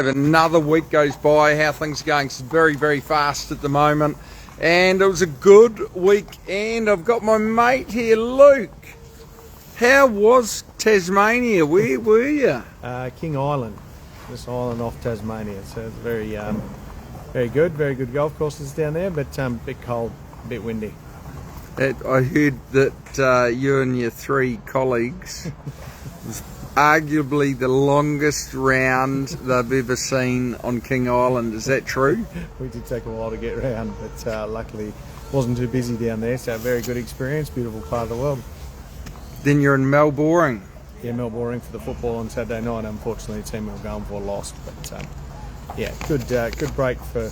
Another week goes by. How things are going very, very fast at the moment. And it was a good week. And I've got my mate here, Luke. How was Tasmania? Where were you? King Island, this island off Tasmania. So it's very good golf courses down there, but a bit cold, a bit windy. I heard that you and your three colleagues was arguably the longest round they've ever seen on King Island. Is that true? We did take a while to get around, but luckily wasn't too busy down there. So a very good experience, beautiful part of the world. Then you're in Melbourne. Yeah, Melbourne for the football on Saturday night. Unfortunately, the team we were going for lost, but yeah, good break for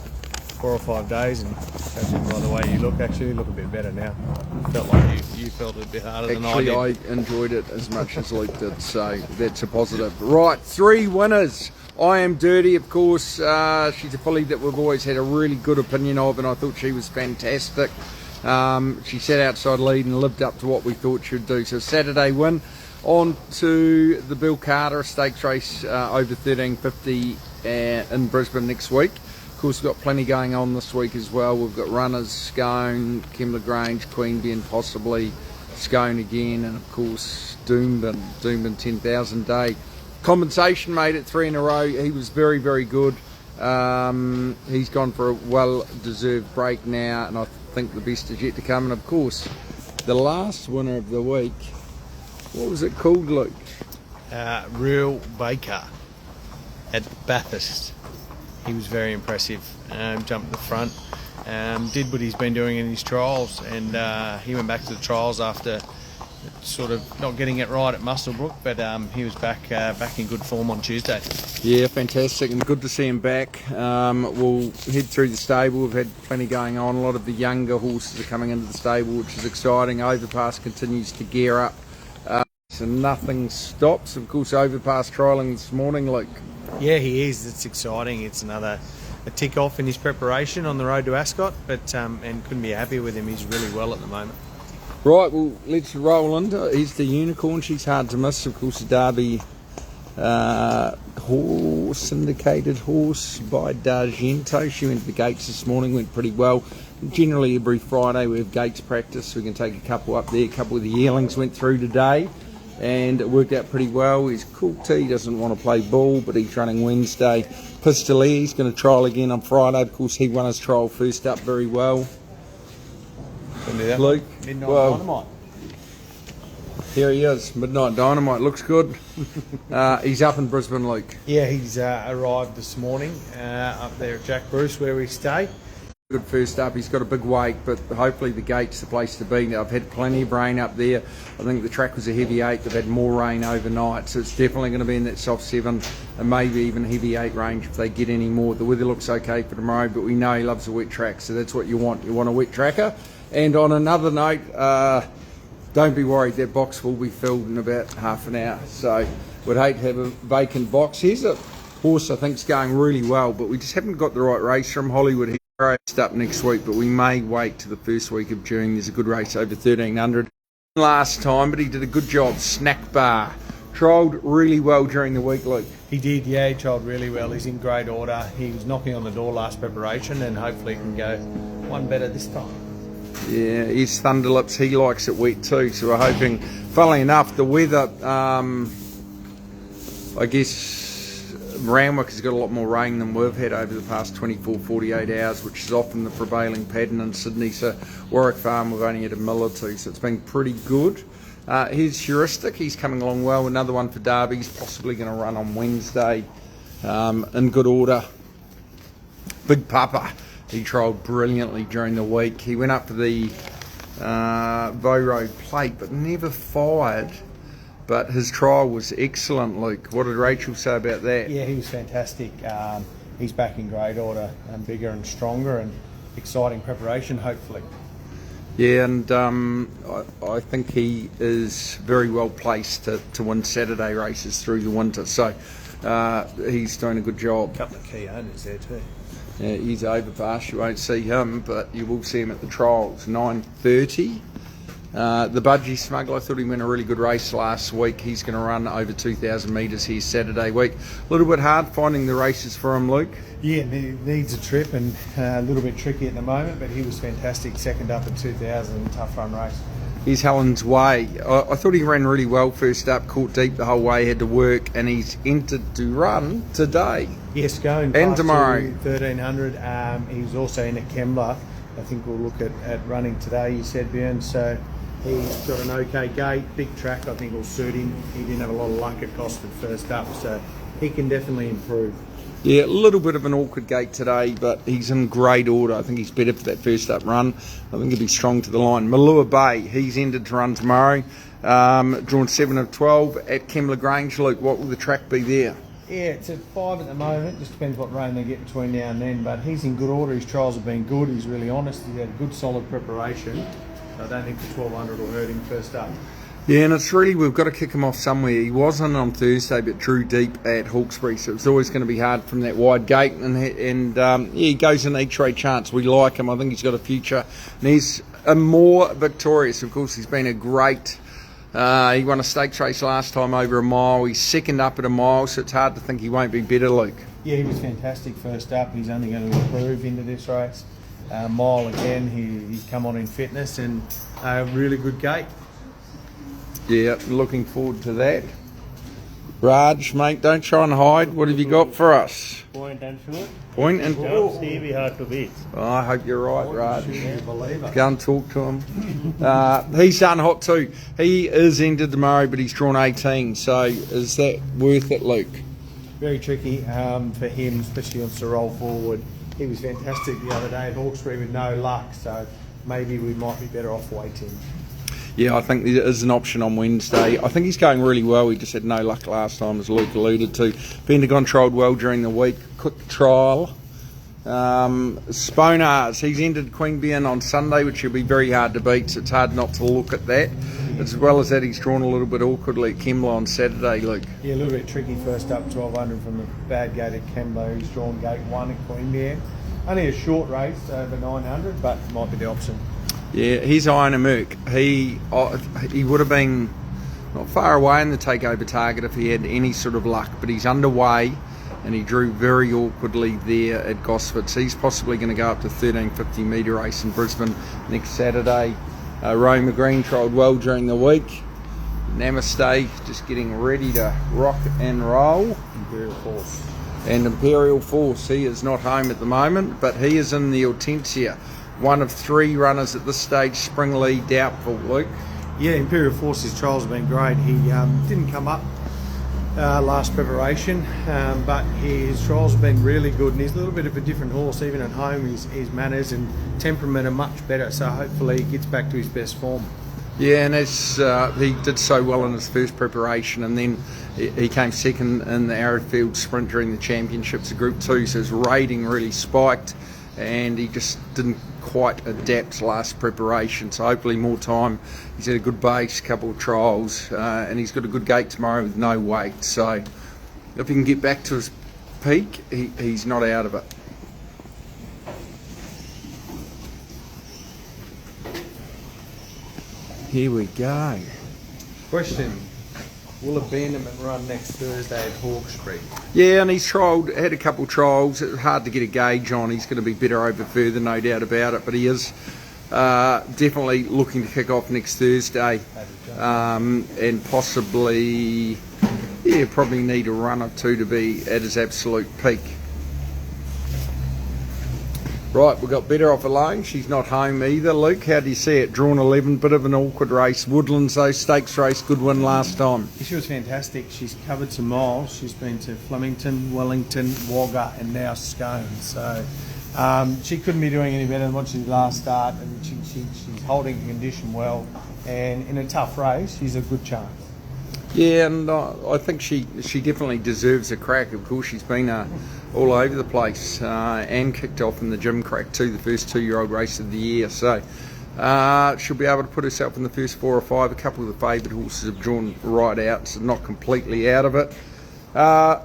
4 or 5 days, and judging by the way you look a bit better now. Felt like you felt it a bit harder than I did. Actually, I enjoyed it as much as Luke did, so that's a positive. Right, 3 winners. I Am Dirty, of course. She's a filly that we've always had a really good opinion of, and I thought she was fantastic. She sat outside lead and lived up to what we thought she would do. So Saturday win. On to the Bill Carter Stakes race over 1350 in Brisbane next week. Of course, we've got plenty going on this week as well. We've got runners, Scone, Kembla Grange, Queanbeyan, possibly Scone again, and of course Doomben 10,000 day. Compensation made it 3 in a row. He was very, very good. He's gone for a well-deserved break now, and I think the best is yet to come. And of course, the last winner of the week, what was it called, Luke? Real Baker at Bathurst. He was very impressive. Jumped the front, did what he's been doing in his trials, and he went back to the trials after sort of not getting it right at Muswellbrook, but he was back in good form on Tuesday. Yeah, fantastic, and good to see him back. We'll head through the stable. We've had plenty going on. A lot of the younger horses are coming into the stable, which is exciting. Overpass continues to gear up, so nothing stops. Of course, Overpass trialling this morning, Luke. Yeah, he is. It's exciting. It's another tick off in his preparation on the road to Ascot, but and couldn't be happy with him. He's really well at the moment. Right, well, let's roll into it. Here's the Unicorn. She's hard to miss. Of course, the Derby syndicated horse by D'Argento. She went to the gates this morning, went pretty well. Generally, every Friday we have gates practice, so we can take a couple up there. A couple of the yearlings went through today, and it worked out pretty well. He's cool T, he doesn't want to play ball, but he's running Wednesday. Pistolet, he's going to trial again on Friday. Of course, he won his trial first up very well. Luke, Midnight Dynamite. Here he is, Midnight Dynamite, looks good. He's up in Brisbane, Luke. Yeah, he's arrived this morning up there at Jack Bruce where we stay. Good first up. He's got a big weight, but hopefully the gate's the place to be. I've had plenty of rain up there. I think the track was a heavy 8. They've had more rain overnight, so it's definitely going to be in that soft 7 and maybe even heavy 8 range if they get any more. The weather looks okay for tomorrow, but we know he loves a wet track, so that's what you want. You want a wet tracker. And on another note, don't be worried, that box will be filled in about half an hour, so we'd hate to have a vacant box. Here's a horse I think's going really well, but we just haven't got the right race from Hollywood. Raced up next week, but we may wait to the first week of June. There's a good race over 1300 last time, but he did a good job. Snack Bar trialled really well during the week, Luke. He did, yeah, he trialled really well. He's in great order. He was knocking on the door last preparation, and hopefully he can go one better this time. Yeah, he's Thunderlips. He likes it wet too, so we're hoping. Funnily enough, the weather, I guess Randwick has got a lot more rain than we've had over the past 24, 48 hours, which is often the prevailing pattern in Sydney. So Warwick Farm, we've only had a mill or two, so it's been pretty good. Here's Heuristic. He's coming along well. Another one for Derby. He's possibly going to run on Wednesday in good order. Big Papa. He trialled brilliantly during the week. He went up for the Bow Road Plate, but never fired. But his trial was excellent, Luke. What did Rachel say about that? Yeah, he was fantastic. He's back in great order, and bigger and stronger, and exciting preparation, hopefully. Yeah, and I think he is very well placed to win Saturday races through the winter. So he's doing a good job. A couple of key owners there too. Yeah, he's Overpass. You won't see him, but you will see him at the trials. 9:30. The Budgie Smuggler, I thought he went a really good race last week. He's going to run over 2,000 metres here Saturday week. A little bit hard finding the races for him, Luke. Yeah, he needs a trip and a little bit tricky at the moment, but he was fantastic, second up at 2,000, tough run race. Here's Helen's Way. I thought he ran really well first up, caught deep the whole way, had to work, and he's entered to run today. Yes, going and tomorrow. 1,300. He's also in at Kembla. I think we'll look at running today, you said, Bjorn. So he's got an okay gate, big track, I think will suit him. He didn't have a lot of luck at Gosford first up, so he can definitely improve. Yeah, a little bit of an awkward gate today, but he's in great order. I think he's better for that first up run. I think he'll be strong to the line. Malua Bay, he's ended to run tomorrow. Drawn 7 of 12 at Kembla Grange. Luke, what will the track be there? Yeah, it's at 5 at the moment. Just depends what rain they get between now and then. But he's in good order. His trials have been good. He's really honest. He's had good, solid preparation. I don't think the 1,200 will hurt him first up. Yeah, and it's really, we've got to kick him off somewhere. He wasn't on Thursday, but drew deep at Hawkesbury, so it's always going to be hard from that wide gate. And yeah, he goes in each way chance. We like him. I think he's got a future. And he's a more victorious. Of course, he's been a great... he won a stakes race last time over a mile. He's second up at a mile, so it's hard to think he won't be better, Luke. Yeah, he was fantastic first up. He's only going to improve into this race. Mile again, he's come on in fitness and a really good gate. Yeah, looking forward to that. Raj, mate, don't try and hide. What have you got for us? Point and shoot. Point and... Jump, see, we hard to beat. Oh, I hope you're right, Raj. Go and talk to him. He's done hot too. He is ended tomorrow, but he's drawn 18. So is that worth it, Luke? Very tricky for him, especially on to roll forward. He was fantastic the other day at Hawkesbury with no luck, so maybe we might be better off waiting. Yeah, I think there is an option on Wednesday. I think he's going really well. He just had no luck last time, as Luke alluded to. Bendigon trialled well during the week. Quick trial. Sponars, he's entered Queanbeyan on Sunday, which will be very hard to beat, so it's hard not to look at that. As well as that, he's drawn a little bit awkwardly at Kembla on Saturday, Luke. Yeah, a little bit tricky first up, 1,200 from the bad gate at Kembla. He's drawn gate 1 at Queanbeyan. Only a short race, over 900, but might be the option. Yeah, he's Iron and Merc. He would have been not far away in the takeover target if he had any sort of luck, but he's underway and he drew very awkwardly there at Gosford. So he's possibly going to go up to 1,350 metre race in Brisbane next Saturday. Roma Green trialled well during the week. Namaste, just getting ready to rock and roll. Imperial Force. And Imperial Force, he is not home at the moment, but he is in the Hortensia. One of 3 runners at this stage, Spring Lead doubtful, Luke. Yeah, Imperial Force's trials have been great. He didn't come up last preparation, but his trials have been really good, and he's a little bit of a different horse. Even at home, his manners and temperament are much better, so hopefully he gets back to his best form. Yeah, and as he did so well in his first preparation, and then he came second in the Arrowfield Sprint during the championships of Group 2, so his rating really spiked, and he just didn't quite adapt last preparation, so hopefully more time. He's had a good base, couple of trials, and he's got a good gate tomorrow with no weight, so if he can get back to his peak, he's not out of it. Here we go. Question: will Abandonment run next Thursday at Hawkesbury? Yeah, and he's had a couple of trials. It's hard to get a gauge on. He's going to be better over further, no doubt about it. But he is definitely looking to kick off next Thursday, and possibly, yeah, probably need a run or two to be at his absolute peak. Right, we've got Better Off Alone. She's not home either. Luke, how do you see it? Drawn 11, bit of an awkward race. Woodlands, though, stakes race, good win last time. She was fantastic. She's covered some miles. She's been to Flemington, Wellington, Wagga, and now Scone. So she couldn't be doing any better than what she did last start, and she's holding the condition well. And in a tough race, she's a good chance. Yeah, and I think she definitely deserves a crack. Of course, she's been all over the place and kicked off in the gym crack too, the first 2-year-old race of the year. So she'll be able to put herself in the first 4 or 5. A couple of the favoured horses have drawn right out, so not completely out of it.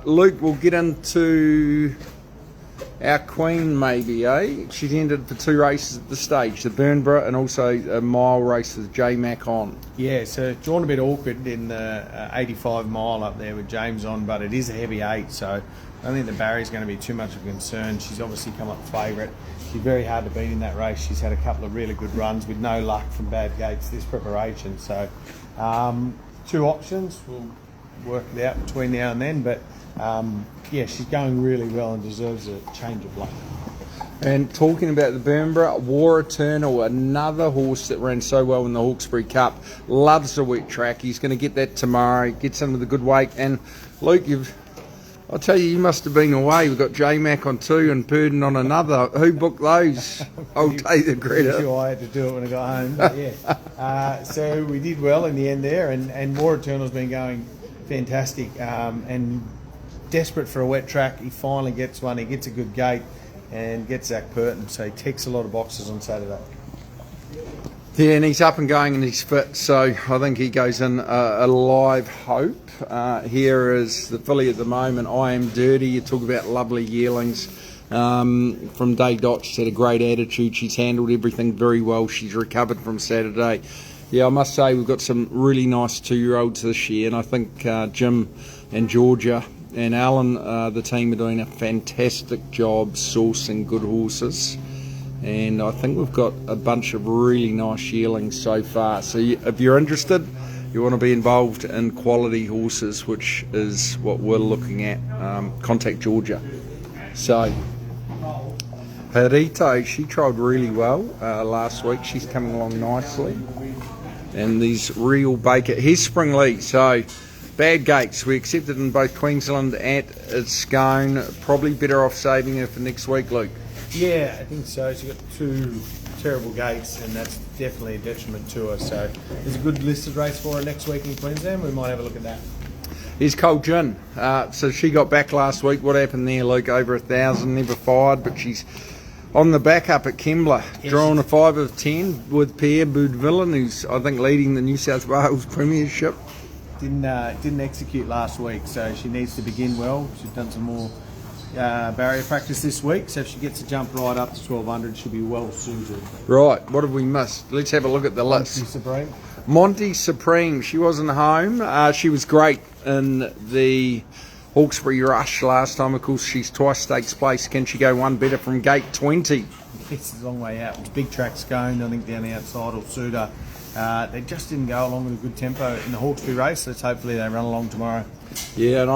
Luke, we'll get into Our queen, maybe, eh? She's entered for 2 races at the stage, the Burnborough and also a mile race with J Mac on. Yeah, so drawn a bit awkward in the 85 mile up there with James on, but it is a heavy 8, so I don't think the barrier's going to be too much of a concern. She's obviously come up favourite. She's very hard to beat in that race. She's had a couple of really good runs with no luck from bad gates this preparation. So 2 options. We'll work it out between now and then, but yeah, she's going really well and deserves a change of luck. And talking about the Burnborough, War Eternal, another horse that ran so well in the Hawkesbury Cup, loves the wet track. He's going to get that tomorrow, gets in with a good weight. And Luke, I'll tell you must have been away. We've got J Mac on 2 and Purdon on another. Who booked those? I'll take the credit. Sure, I had to do it when I got home, but yeah. So we did well in the end there, and War Eternal's been going fantastic and desperate for a wet track. He finally gets one. He gets a good gate and gets Zach Purton, so he ticks a lot of boxes on Saturday. Yeah, and he's up and going and he's fit, so I think he goes in a live hope. Here is the filly at the moment, I Am Dirty. You talk about lovely yearlings. From day dot, she's had a great attitude. She's handled everything very well. She's recovered from Saturday. Yeah, I must say we've got some really nice 2-year-olds this year, and I think Jim and Georgia and Alan, the team, are doing a fantastic job sourcing good horses. And I think we've got a bunch of really nice yearlings so far. So if you're interested, you want to be involved in quality horses, which is what we're looking at, contact Georgia. So Perito, she trialled really well last week. She's coming along nicely. And these real Baker, here's Spring Lee. So bad gates, we accepted in both Queensland and at Scone. Probably better off saving her for next week, Luke. Yeah, I think so. She's got 2 terrible gates, and that's definitely a detriment to her. So there's a good listed race for her next week in Queensland. We might have a look at that. Here's Cold Gin. So she got back last week. What happened there, Luke? Over 1,000, never fired, but she's on the back up at Kembla, drawing a 5 of 10 with Pierre Boudvillin, who's, I think, leading the New South Wales Premiership. Didn't execute last week, so she needs to begin well. She's done some more barrier practice this week, so if she gets a jump right up to 1,200, she'll be well suited. Right, what have we missed? Let's have a look at the list. Monty Supreme. Monty Supreme, she wasn't home. She was great in the Hawkesbury Rush last time. Of course, she's twice stakes place. Can she go one better from gate 20? It's a long way out. It's big tracks going, I think, down the outside will suit her. They just didn't go along with a good tempo in the Hawkesbury race. Let's hopefully they run along tomorrow. Yeah, and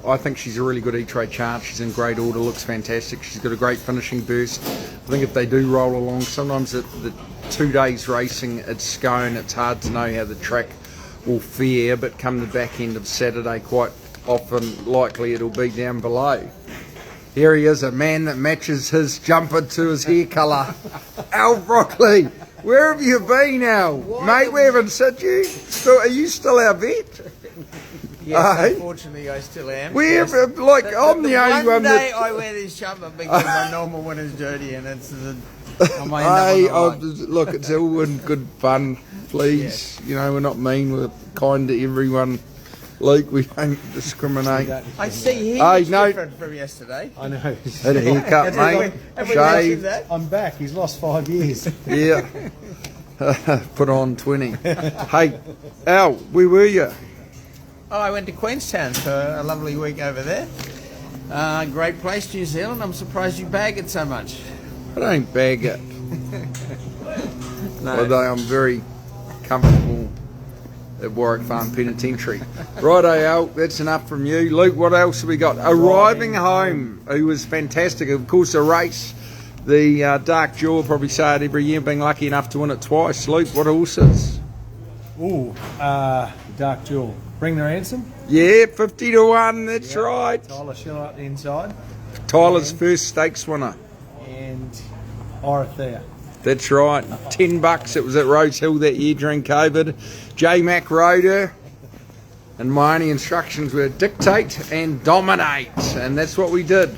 I think she's a really good E-Trade chance. She's in great order, looks fantastic. She's got a great finishing burst. I think if they do roll along, sometimes the 2 days racing at Scone, it's hard to know how the track will fare, but come the back end of Saturday, quite often likely it'll be down below. Here he is, a man that matches his jumper to his hair colour. Al Brockley, where have you been, Al? Mate, we haven't seen you. Are you still our vet? Yes, unfortunately I still am. I'm the only one One day that... I wear this jumper because my normal one is dirty and it's I might end up on the line. Look, it's all in good fun, please. Yes. You know, we're not mean, we're kind to everyone. Luke, we don't discriminate. I see he Hey, was no. different from yesterday. I know. Had a haircut, Have we mate. mentioned Shave. that? I'm back. He's lost 5 years. Yeah. Put on 20. Hey, Al, where were you? Oh, I went to Queenstown for a lovely week over there. Great place, New Zealand. I'm surprised you bag it so much. I don't bag it. No. Although I'm very comfortable at Warwick Farm Penitentiary. Righto, Al, that's enough from you. Luke, what else have we got? Arriving Home, who was fantastic. Of course, a race. The Dark Jaw, probably say it every year, being lucky enough to win it twice. Luke, what horses? Ooh, Dark Jewel. Bring the ransom. Yeah, 50 to 1, that's right. Tyler Schiller up the inside. Tyler's first stakes winner. And Orothea. That's right. $10. It was at Rose Hill that year during COVID. J Mac rode her. And my only instructions were dictate and dominate. And that's what we did.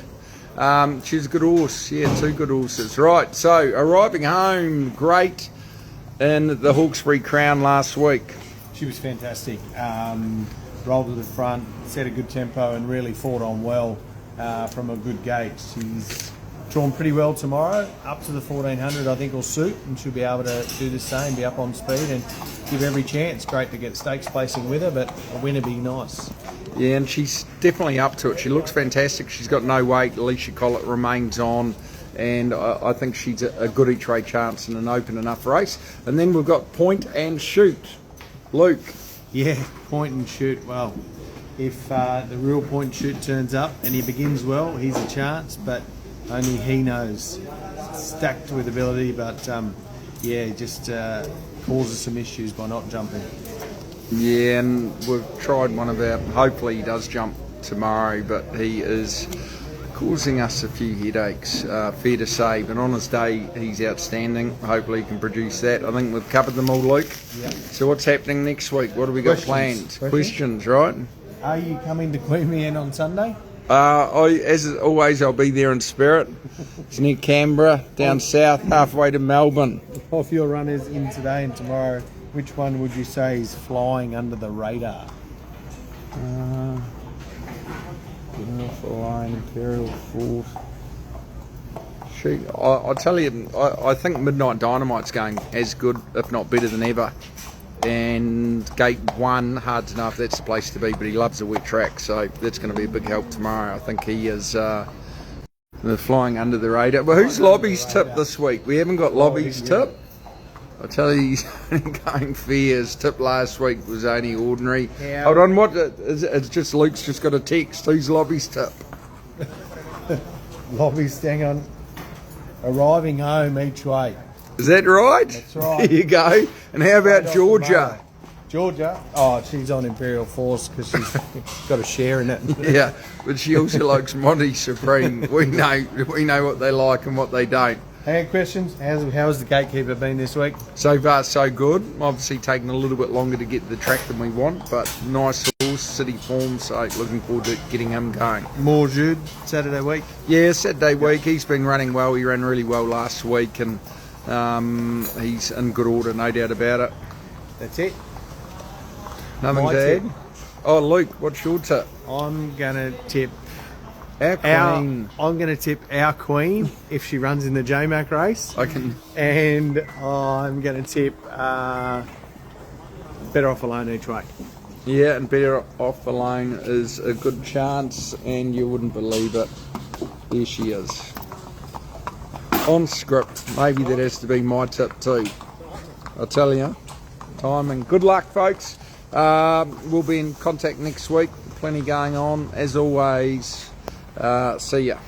She's a good horse. Yeah, 2 good horses. Right, so Arriving Home, great in the Hawkesbury Crown last week. She was fantastic. Rolled to the front, set a good tempo and really fought on well from a good gate. She's drawn pretty well tomorrow. Up to the 1400, I think will suit, and she'll be able to do the same, be up on speed and give every chance. Great to get stakes placing with her, but a winner be nice. Yeah, and she's definitely up to it. She looks fantastic. She's got no weight. Alicia Collett remains on, and I think she's a good each way chance in an open enough race. And then we've got Point and Shoot. Luke. Yeah, Point and Shoot. Well, if the real Point and Shoot turns up and he begins well, he's a chance, but only he knows. Stacked with ability, but yeah, just causes some issues by not jumping. Yeah, and we've tried one of our, hopefully he does jump tomorrow, but he is causing us a few headaches, fair to say, but on his day he's outstanding. Hopefully he can produce that. I think we've covered them all, Luke. Yeah. So what's happening next week? What have we got planned? Questions, right? Are you coming to Queanbeyan on Sunday? As always, I'll be there in spirit. It's near Canberra, down south, halfway to Melbourne. Of your runners in today and tomorrow, which one would you say is flying under the radar? Getting off the line, Imperial Fort. Shoot, I'll tell you, I think Midnight Dynamite's going as good, if not better than ever. And Gate 1, hard to know if that's the place to be, but he loves a wet track, so that's going to be a big help tomorrow. I think he is flying under the radar. Well, who's Lobby's tip this week? We haven't got Lobby's tip. I tell you, he's only going fair. His tip last week was only ordinary. Yeah. Hold on, what? It's just Luke's just got a text. Who's Lobby's tip? Lobby's hang on, arriving home each way. Is that right? That's right. There you go. And how about Georgia? Georgia? Oh, she's on Imperial Force because she's got a share in it. Yeah, but she also likes Monty Supreme. We know what they like and what they don't. Hey, questions? How's the gatekeeper been this week? So far, so good. Obviously taking a little bit longer to get the track than we want, but nice horse, city form, so looking forward to getting him going. More Jude, Saturday week? Yeah, Saturday week. He's been running well. He ran really well last week, and he's in good order, no doubt about it. That's it. Nothing My to tip. add? Oh, Luke, what's your tip? I'm going to tip Our queen. I'm going to tip our queen if she runs in the JMac race. I can. And I'm going to tip Better Off Alone each way. Yeah, and Better Off Alone is a good chance, and you wouldn't believe it. There she is. On script. Maybe that has to be my tip too. I'll tell you. Timing. Good luck, folks. We'll be in contact next week. Plenty going on. As always, see ya.